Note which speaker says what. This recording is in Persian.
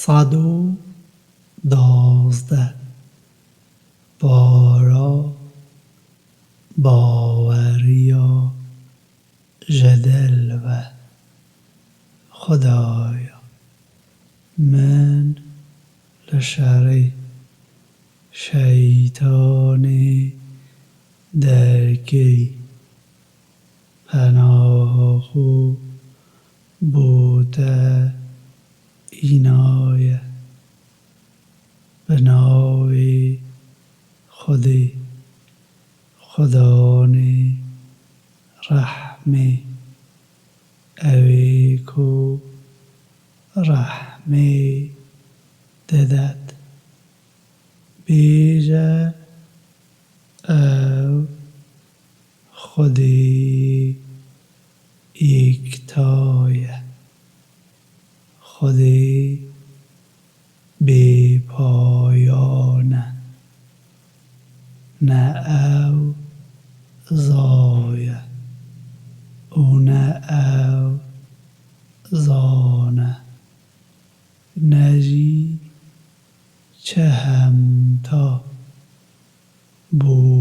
Speaker 1: 112 بارا باوریا جدل و خدایا من لشر شیطان درکی پناه بود اینای به ناوی خودی خدانی رحمی اویکو رحمی ددد بیجه او خودی یکتایه خودی بی پایانه نه او زایه او نه او زانه نجی چه همتا بود